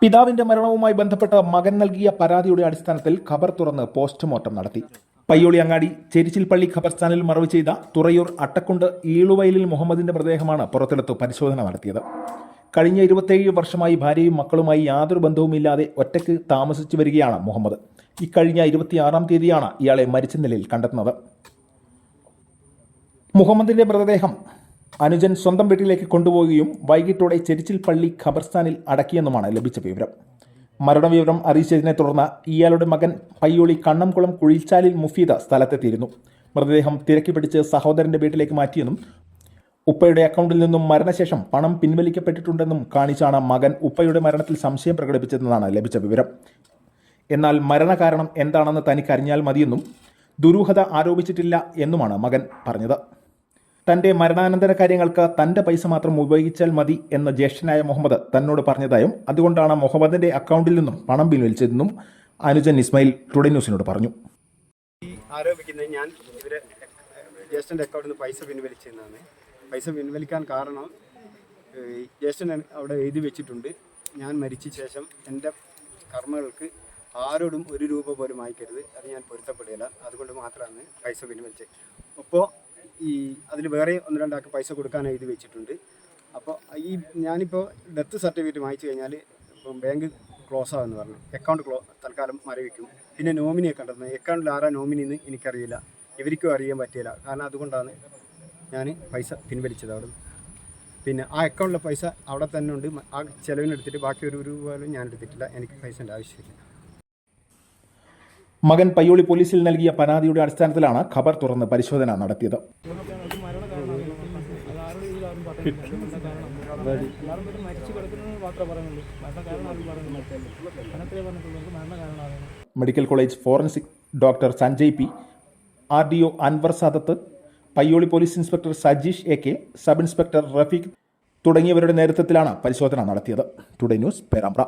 പിതാവിന്റെ മരണവുമായി ബന്ധപ്പെട്ട് മകൻ നൽകിയ പരാതിയുടെ അടിസ്ഥാനത്തിൽ ഖബർ തുറന്ന് പോസ്റ്റ്മോർട്ടം നടത്തി. പയ്യോളി അങ്ങാടി ചേരിച്ചിൽപ്പള്ളി ഖബർസ്ഥാനിൽ മറവ് ചെയ്ത തുറയൂർ അട്ടക്കുണ്ട് ഈളുവയലിൽ മുഹമ്മദിന്റെ മൃതദേഹമാണ് പുറത്തെടുത്ത് പരിശോധന നടത്തിയത്. കഴിഞ്ഞ 27 വർഷമായി ഭാര്യയും മക്കളുമായി യാതൊരു ബന്ധവുമില്ലാതെ ഒറ്റയ്ക്ക് താമസിച്ചു വരികയാണ് മുഹമ്മദ്. ഇക്കഴിഞ്ഞ 26-ാം തീയതിയാണ് ഇയാളെ മരിച്ച നിലയിൽ കണ്ടെത്തുന്നത്. മുഹമ്മദിന്റെ മൃതദേഹം അനുജൻ സ്വന്തം വീട്ടിലേക്ക് കൊണ്ടുപോവുകയും വൈകിട്ടോടെ ചെരിച്ചിൽപ്പള്ളി ഖബർസ്ഥാനിൽ അടക്കിയെന്നുമാണ് ലഭിച്ച വിവരം. മരണവിവരം അറിയിച്ചതിനെ തുടർന്ന് ഇയാളുടെ മകൻ പയ്യോളി കണ്ണംകുളം കുഴിച്ചാലിൽ മുഫീദ സ്ഥലത്തെത്തിയിരുന്നു. മൃതദേഹം തിരക്കി പിടിച്ച് സഹോദരന്റെ വീട്ടിലേക്ക് മാറ്റിയെന്നും ഉപ്പയുടെ അക്കൗണ്ടിൽ നിന്നും മരണശേഷം പണം പിൻവലിക്കപ്പെട്ടിട്ടുണ്ടെന്നും കാണിച്ചാണ് മകൻ ഉപ്പയുടെ മരണത്തിൽ സംശയം പ്രകടിപ്പിച്ചതെന്നാണ് ലഭിച്ച വിവരം. എന്നാൽ മരണകാരണം എന്താണെന്ന് തനിക്കറിഞ്ഞാൽ മതിയെന്നും ദുരൂഹത ആരോപിച്ചിട്ടില്ല എന്നുമാണ് മകൻ പറഞ്ഞത്. തന്റെ മരണാനന്തര കാര്യങ്ങൾക്ക് തന്റെ പൈസ മാത്രം ഉപയോഗിച്ചാൽ മതി എന്ന ജ്യേഷ്ഠനായ മുഹമ്മദ് തന്നോട് പറഞ്ഞതായും അതുകൊണ്ടാണ് മുഹമ്മദിന്റെ അക്കൗണ്ടിൽ നിന്നും പണം പിൻവലിച്ചതെന്നും അനുജൻ ഇസ്മായിൽ ടുഡേ ന്യൂസിനോട് പറഞ്ഞു. ആരോപിക്കുന്നത് ഞാൻ ഇവരെ ജ്യേഷ്ഠൻ്റെ അക്കൗണ്ടിൽ നിന്ന് പൈസ പിൻവലിച്ചതെന്നാണ്. പൈസ പിൻവലിക്കാൻ കാരണം ജ്യേഷ്ഠൻ അവിടെ എഴുതി വെച്ചിട്ടുണ്ട്, ഞാൻ മരിച്ച ശേഷം എൻ്റെ കർമ്മങ്ങൾക്ക് ആരോടും 1 രൂപ പോലും അയക്കരുത്, അത് ഞാൻ പൊരുത്തപ്പെടുകയില്ല, അതുകൊണ്ട് മാത്രമാണ് പൈസ പിൻവലിച്ചത്. അപ്പോൾ അതിൽ വേറെ 1-2 ആൾക്ക് പൈസ കൊടുക്കാൻ എഴുതി വെച്ചിട്ടുണ്ട്. അപ്പോൾ ഞാനിപ്പോൾ ഡെത്ത് സർട്ടിഫിക്കറ്റ് വാങ്ങിച്ചു കഴിഞ്ഞാൽ ഇപ്പം ബാങ്ക് ക്ലോസ് ആകുമെന്ന് പറഞ്ഞു, അക്കൗണ്ട് തൽക്കാലം മരവിക്കും. പിന്നെ നോമിനിയെ കണ്ടെത്തുന്നത്, അക്കൗണ്ടിൽ ആരാ നോമിനി എന്ന് എനിക്കറിയില്ല, ഇവർക്കും അറിയാൻ പറ്റിയില്ല. കാരണം അതുകൊണ്ടാണ് ഞാൻ പൈസ പിൻവലിച്ചത് അവിടെ. പിന്നെ ആ അക്കൗണ്ടിലെ പൈസ അവിടെ തന്നെ ഉണ്ട്, ആ ചിലവിനെടുത്തിട്ട് ബാക്കി 1 രൂപ പോലും ഞാൻ എടുത്തിട്ടില്ല, എനിക്ക് പൈസൻ്റെ ആവശ്യമില്ല. മകൻ പയ്യോളി പോലീസിൽ നൽകിയ പരാതിയുടെ അടിസ്ഥാനത്തിലാണ് ഖബർ തുറന്ന് പരിശോധന നടത്തിയത്. Medical college forensic doctor Sanjay P, RDO Anwar Sadath, Payyoli police inspector Sajeesh AK, sub inspector Rafeeq തുടങ്ങിയവരുടെ നേതൃത്വത്തിലാണ് പരിശോധന നടത്തിയത്. Today news, Perambra.